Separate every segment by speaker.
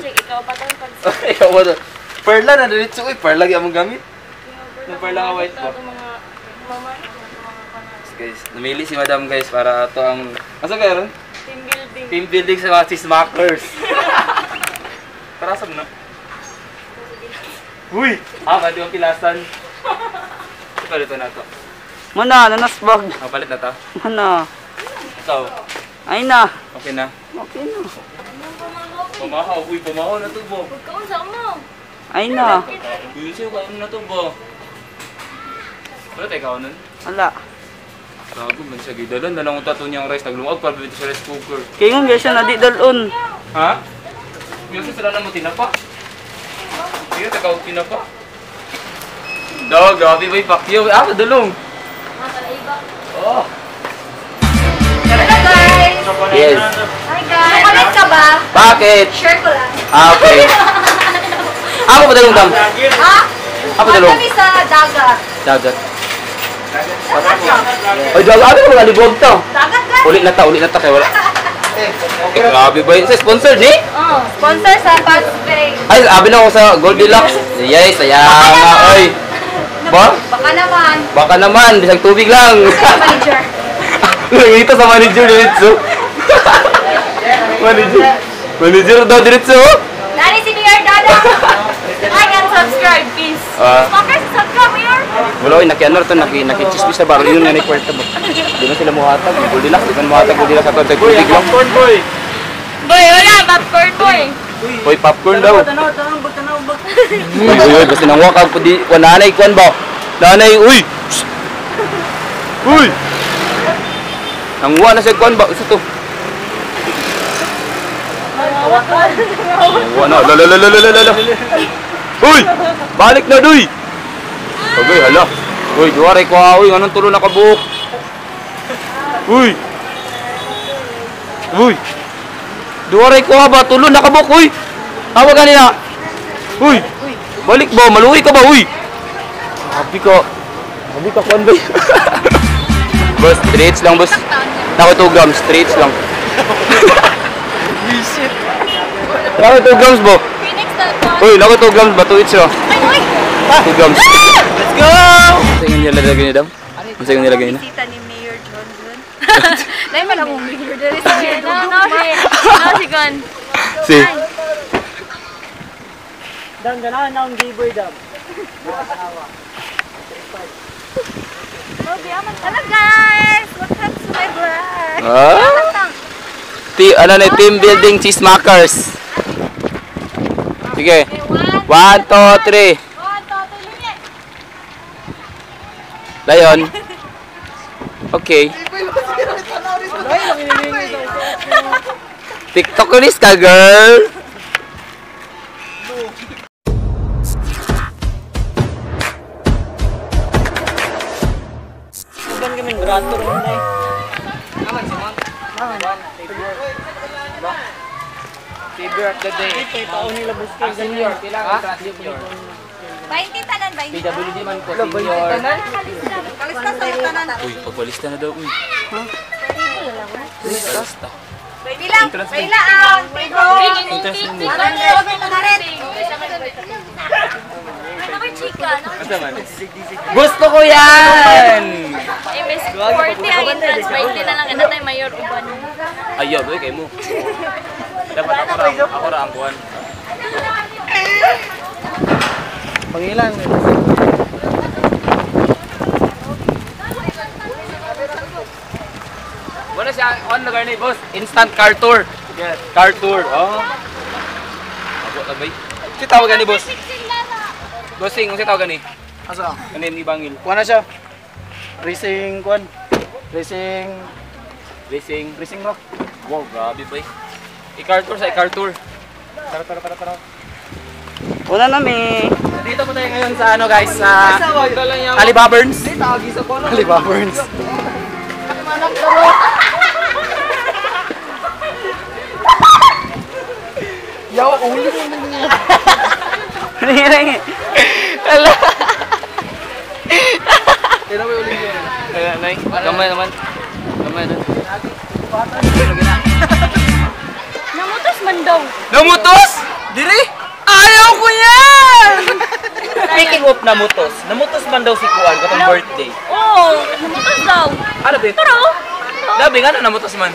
Speaker 1: Check, ikaw pa itong
Speaker 2: Ikaw ba ito? Perla na diretso eh. Perla yung gamit. Yung perla nga white ba? Guys, namili si madam guys para ito ang... Asa kayo ron?
Speaker 1: Team building.
Speaker 2: Team building sa mga smackers. Tara, sab na. Uy! Madi yung pilasan. Palit na ito.
Speaker 3: Mana, nanasbag.
Speaker 2: Palit na ito.
Speaker 3: Mana.
Speaker 2: Ikaw.
Speaker 3: Ay na.
Speaker 2: Okay na.
Speaker 3: Okay na.
Speaker 2: Pamahaw. Uy, pamahaw na ito bo.
Speaker 1: Pagkaon sa mo.
Speaker 3: Ay na.
Speaker 2: Uy, siya kaon na ito bo. Wala tayo kaon nun?
Speaker 3: Wala.
Speaker 2: Grabe, man siya gidalan. Dalang ang tato niyang rice. Naglungag para bito sa rice cooker.
Speaker 3: Kaya nga siya na di dalon.
Speaker 2: Ha? Yung sila na mo tinapa. Hindi na tagaw tinapa. Daw, grabe ba yung pakyo? Padulong. Oh.
Speaker 1: Hello guys!
Speaker 2: Yes.
Speaker 1: Hi guys! Nakalit ka ba?
Speaker 2: Bakit?
Speaker 1: Share ko lang.
Speaker 2: Okay. Ako padulong dam.
Speaker 1: Ha?
Speaker 2: Ako padulong.
Speaker 1: Kami sa dagat.
Speaker 2: Dagat.
Speaker 1: Dagat ka?
Speaker 2: Ay, dagat. Ano mga libog to?
Speaker 1: Dagat ka?
Speaker 2: Ulit na ta kaya wala. Grabe ba yun? Sa sponsor ni?
Speaker 1: Oo. Sponsor sa Pazpay.
Speaker 2: Ay, sabi na ako sa Goldilocks. Yes, sayang nga. Ay. Ba?
Speaker 1: Baka naman.
Speaker 2: Baka naman, bisang tubig lang.
Speaker 1: Sa manager.
Speaker 2: Ito sa manager diretso. Manager daw diretso.
Speaker 1: Nani si Mayor Dada. Like and subscribe, please. Stalkers, subscribe, Mayor.
Speaker 2: Wala ko, nakianar ito, nakichismis na ba? Yun nga na-kwarta ba? Di na sila muhatag. Goldilocks, di ka muhatag Goldilocks sa tubig lang.
Speaker 1: Boy, wala. Popcorn, boy.
Speaker 2: Hoy, popcorn daw. Uy, basta nang wakag po di. Nanay, kuwan ba? Nanay, uy! Uy! Nangwa na siya kuwan ba? Isa to. Nangwa na. Lalalalalalala. Uy! Balik na, doy! Sagay, hala. Uy, duwaray ko ha. Uy, anong tulo nakabuhok? Uy! Uy! Duwaray ko ha ba? Tulo nakabuhok, uy! Tawag kanina! Uy! Balik ba? Maluwi ka ba, uy? Happy ka. Happy ka, kuwan ba? Boss, straights lang, boss. Nako 2 grams, straights lang.
Speaker 3: Visit.
Speaker 2: Nako 2 grams, bo. Uy, nako 2 grams ba? 2 each, oh. 2 grams.
Speaker 3: Let's go!
Speaker 2: Ano yung nilagay niya, Dam? Ano yung nilagay niya?
Speaker 1: Bisita ni Mayor Johnson. Dahil mo lang mong Mayor Johnson. No, si Gon.
Speaker 2: Si.
Speaker 3: Dam, ganahan na ang giveaway, Dam.
Speaker 1: Hello guys! Welcome to my vlog!
Speaker 2: Ano na, team building cheesemakers. Sige. 1, 2, 3. Layon. Okay. TikTokeris ka, girl.
Speaker 3: Iban kami grato rin na eh.
Speaker 2: Savior of the day.
Speaker 3: Taon nila buskay ganyan.
Speaker 1: Bainti tanan, bainti.
Speaker 2: PWD man ko, senior.
Speaker 1: Kalista sa tanan.
Speaker 2: Uy, pagbalista na daw, uy. Basta.
Speaker 1: Bilang, bilang.
Speaker 2: Interest mo.
Speaker 1: Ano ba chika?
Speaker 2: Gusto ko yan!
Speaker 1: MS 40 ang entrance, 20 na lang. Ano tayo, Mayor Uban?
Speaker 2: Ayaw, doy, kayo mo. Dapat ako ra ang kuhan.
Speaker 3: Pangilan.
Speaker 2: Wala siya, on na gani, boss. Instant car tour. Yes. Car tour, oh. Abo na bay. Si tawag gani, boss. Bossing, si tawag gani.
Speaker 3: Asa?
Speaker 2: Kanin ni Bangil.
Speaker 3: Kuha na siya. Racing, kuhan. Racing rock.
Speaker 2: Wow, grabe bay. I-car tour sa i-car tour.
Speaker 3: Tara.
Speaker 4: Una na mi.
Speaker 2: Dito po tayo ngayon sa ano guys, sa Halibaburns.
Speaker 3: Halibaburns. Yaw, ulo mo niya.
Speaker 4: Ringi.
Speaker 2: Ala.
Speaker 3: Tira mo ulo niya.
Speaker 2: Kaya nay, gamay naman. Gamay na.
Speaker 1: Namutos man daw.
Speaker 2: Namutos?
Speaker 3: Diri? Ayaw ko yan!
Speaker 2: Speaking of namutos man daw si Kuan katong birthday.
Speaker 1: Oo, namutos daw.
Speaker 2: Ano ba?
Speaker 1: Pero,
Speaker 2: Labi nga na namutos man.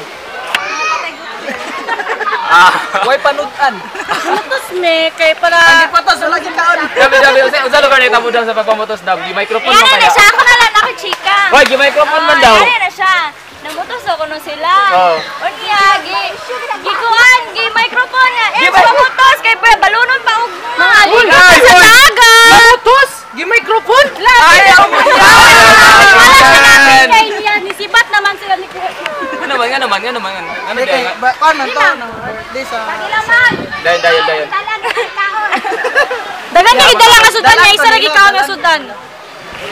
Speaker 3: Huwag panutan.
Speaker 1: namutos me, kay
Speaker 3: Hindi
Speaker 1: para...
Speaker 3: pa to, sa lagi kaon.
Speaker 2: Dabi, unsa lugar na itabo daw sa pagpamutos daw? Di microphone
Speaker 1: Yan
Speaker 2: mo
Speaker 1: na
Speaker 2: kaya.
Speaker 1: siya, ako na lang ako, chika.
Speaker 2: Hoy, di microphone man daw.
Speaker 1: Yan na siya. Namutos ako nun sila.
Speaker 2: Oo.
Speaker 1: O niya, gikuan, microphone niya. Eh,
Speaker 2: Gi-
Speaker 1: namutos, kay pre, balunod pa og mga ligot
Speaker 2: Ay,
Speaker 1: sa
Speaker 2: uy.
Speaker 1: dagat.
Speaker 3: Namutos! Yung microphone!
Speaker 1: Ayaw mo
Speaker 2: yan.
Speaker 1: Wala siya natin kay niya, nisibat naman sila ni Kuya.
Speaker 2: Ano man. Ano
Speaker 3: Hindi kay,
Speaker 2: ba?
Speaker 3: kuan man to, ng birthday sa...
Speaker 1: Pagilaman.
Speaker 2: Dayon.
Speaker 1: Dagan niya idala nga sudan niya, isa lagi ka nga sudan.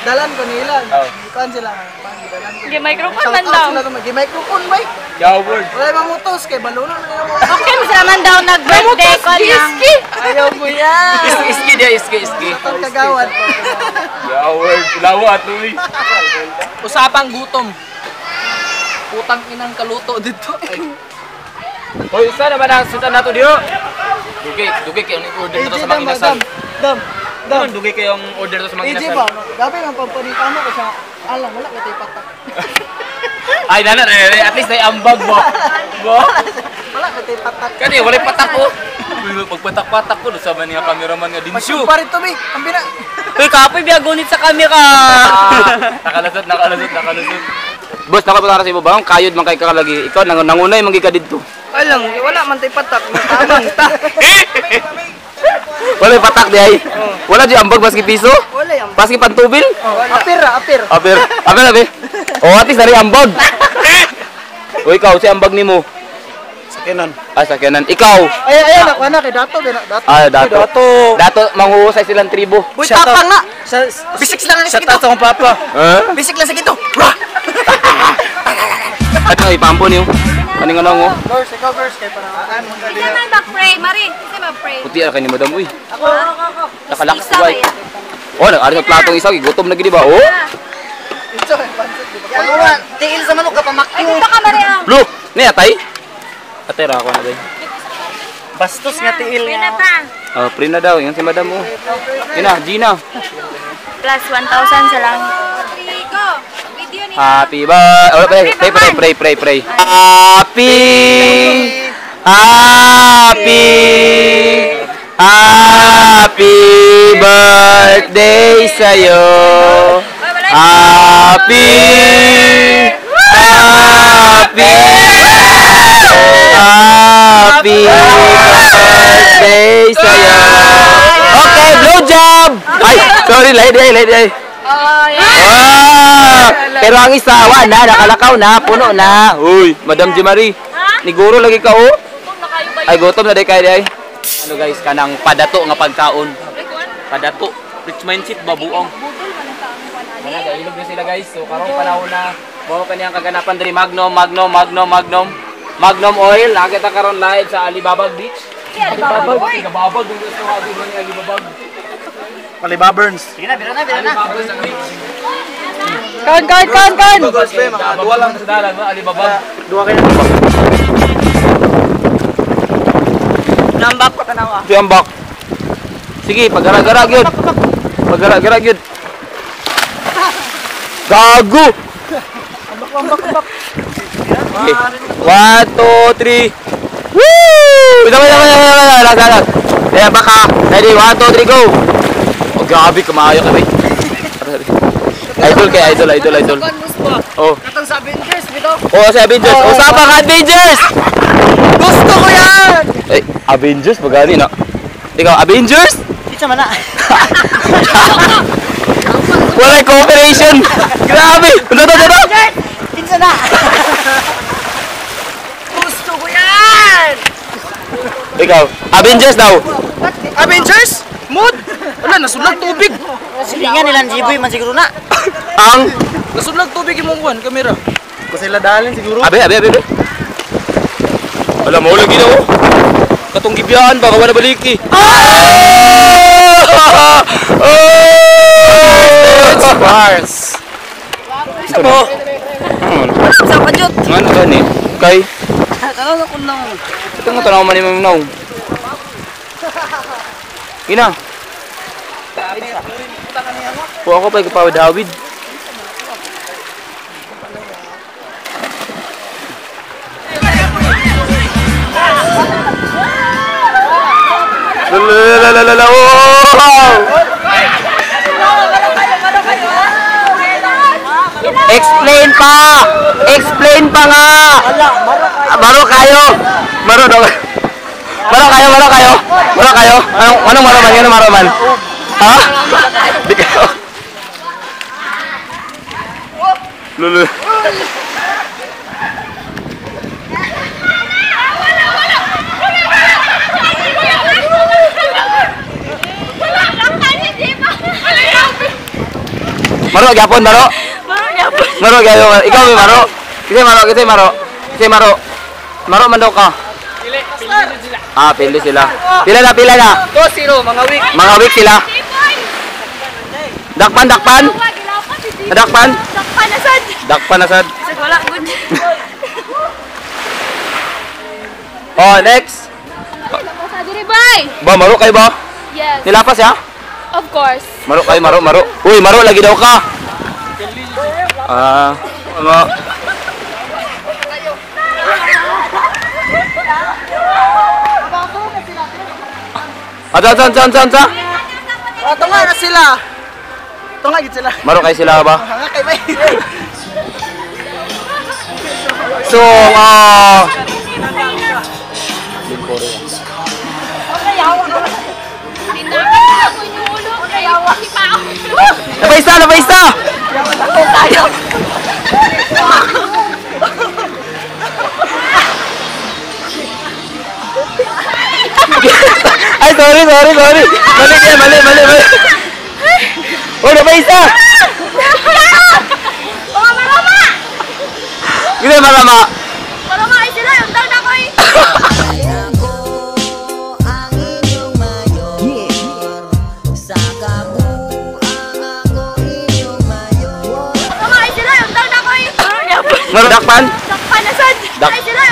Speaker 3: Dalan ko nila.
Speaker 2: Oh.
Speaker 3: Kuan sila. Dalan ko.
Speaker 1: Gi microphone
Speaker 3: Shout
Speaker 1: man
Speaker 3: out
Speaker 1: daw.
Speaker 3: sila naman. Gi microphone ba?
Speaker 2: Coward.
Speaker 3: Wala mamutos kay balunan na mo.
Speaker 1: Okay, sila man daw nag-birthday ko lang.
Speaker 3: Ayaw mo yan.
Speaker 2: Iski.
Speaker 3: Ang kagawad.
Speaker 2: Coward. Lawat, uy.
Speaker 3: Usapang gutom. Putang inang kaluto dito.
Speaker 2: Hoy, sana ba na sutan nato diyo? Dugay kayo ang order nito sa mga inasal.
Speaker 3: Dam.
Speaker 2: Dam, dugay kayo ang order nito sa mga
Speaker 3: EJ
Speaker 2: inasal.
Speaker 3: ba? Gabi ang pampanita mo kasi alam wala ka tayo patak.
Speaker 2: Ay, nana, at least ay ambag mo. Bo?
Speaker 3: Wala ka tayo patak.
Speaker 2: Kani, walay patak ko. Uy, pagpatak-patak ko, sa man nga cameraman nga Dinshu.
Speaker 3: Pagsumparit to, Bi. Ang bina.
Speaker 4: Uy, kapoy, biyagunit sa camera.
Speaker 2: Nakalusot. Boss, nakapunta sa ibo ba? Kayod man kay kakalagi. Ikaw, nangunay, manggika dito.
Speaker 3: Alam, wala man tayo patak. Tamang ta.
Speaker 2: Walay patak di ay. Wala di ambag, baski piso?
Speaker 3: Wala yan.
Speaker 2: Baski pantubil?
Speaker 3: Apir.
Speaker 2: Aber. Oh, at least dari ambag. O ikaw, si ambag nimo.
Speaker 3: Sakinan.
Speaker 2: Sakyanan. Ikaw.
Speaker 3: Ay, ako na kay Dato. Dato.
Speaker 2: Dato, manghuhusay silang tribo.
Speaker 3: Boy, tapang na. Bisik lang sa kito.
Speaker 2: akong papa.
Speaker 3: Bisik lang sa kito.
Speaker 2: At nga, ipampo niyo. Kaning ano mo?
Speaker 3: Verse, ikaw verse kay para ano ka
Speaker 1: Isa man mag-pray, Marin. Isa mag-pray.
Speaker 2: Puti ara kay ni madam, uy.
Speaker 1: Ako.
Speaker 2: Nakalaks
Speaker 1: Isa
Speaker 2: ko
Speaker 1: ba
Speaker 2: ay.
Speaker 1: yan?
Speaker 2: Oh, nag-ari sa platong isa, gutom na gid ba? Oh.
Speaker 3: Ito, pansat di ba? Ano man, tingil sa manok ka
Speaker 1: Ay,
Speaker 3: pamakyo.
Speaker 1: dito ka, Maria.
Speaker 2: Look, ni atay. Atay ra ako na day.
Speaker 3: Bastos nga tiil
Speaker 1: Pray
Speaker 3: nga.
Speaker 1: na ta.
Speaker 2: Oh, pre na daw, yan si madam mo. Ina, Gina.
Speaker 1: Plus 1,000 sa lang. Rico, video ni
Speaker 2: Happy birthday. Oh, pray. Happy birthday sa'yo. Happy birthday sa'yo. Okay, blow job. Ay, sorry, lady. Pero ang isa, na, nakalakaw na, puno na. Uy, Madam Jimari, niguro lagi ka, oh. Ay, gutom na day kayo, day. Ano guys, kanang padato nga pagkaon. Padato. Rich mindset, babuong. Ano, ilog na sila guys. So, karong panahon na, bawa kaniyang kaganapan dari Magnum Oil. Nakita karon live sa Alibabag Beach. Alibabag yung gusto nga ni Alibabag.
Speaker 3: Palibaburns.
Speaker 2: Alibabag sa beach.
Speaker 1: Kaon.
Speaker 2: Dua lang sa dalan, Alibabag.
Speaker 3: Dua kayo.
Speaker 4: Nambak ko tanawa.
Speaker 2: Ambak. Sige, pagara-gara gyud. Gago. Ambak. Okay. 1, 2, 3. Woo! Lag. Kaya baka. Ready, 1, 2, 3, go. Oh, grabe, kamayo kami. Idol. Oh.
Speaker 3: Katong sa Avengers, bito.
Speaker 2: Oh, si Avengers. Usapang Avengers!
Speaker 3: Gusto ko yan!
Speaker 2: Eh, Avengers? Magani na. Ikaw, Avengers?
Speaker 3: Isa man na.
Speaker 2: Wala cooperation! Grabe! Ano?
Speaker 3: Kinsa na. Gusto ko yan!
Speaker 2: Ikaw, Avengers daw.
Speaker 3: Avengers? Mood? Wala, nasulag tubig.
Speaker 4: Silingan nilang Jiboy man siguro na.
Speaker 2: Ang...
Speaker 3: Nasulag tubig yung mong kamera. Kung sila dalin siguro.
Speaker 2: Abe. Wala mo lagi na, oh. Katong gibiyaan, baka wala baliki. Bars. Ito mo.
Speaker 1: Sa kajut.
Speaker 2: Ano gani? Kay
Speaker 4: Tanaw na kun lang.
Speaker 2: Ito nga tanaw man yung naong. Ina. Po ako pa ikaw David. Lalalala. Wow! Explain pa! Explain pa nga! Maro kayo! Maro daw. Maro kayo! Maro kayo! Anong maro man? Anong maro man? Ha? Di kayo. Lulu. Maro gyapon maro. Maro gayo. Ikaw may maro. Kita maro. Maro man daw ka. Pili sila. Pila na.
Speaker 4: 2-0 mga week.
Speaker 2: Mga week sila. Dakpan. Dakpan na sad.
Speaker 1: Wala good.
Speaker 2: Oh, next.
Speaker 1: Sadiri bay.
Speaker 2: Ba maro kayo ba?
Speaker 1: Yes.
Speaker 2: Nilapas ya?
Speaker 1: Of course.
Speaker 2: Maro kayo, maro. Uy, maro lagi daw ka. Ano? Asa?
Speaker 4: Tunga na sila. Tunga gid sila.
Speaker 2: Maro kayo sila ba?
Speaker 4: Hanga kay bay.
Speaker 2: So, Napaista! Ay, sorry. Mali. Oh, napaista! Gila, marama!
Speaker 1: Marama ay sila yung dal na ko eh.
Speaker 2: Maro dakpan?
Speaker 1: Dakpan na sad. Ay sila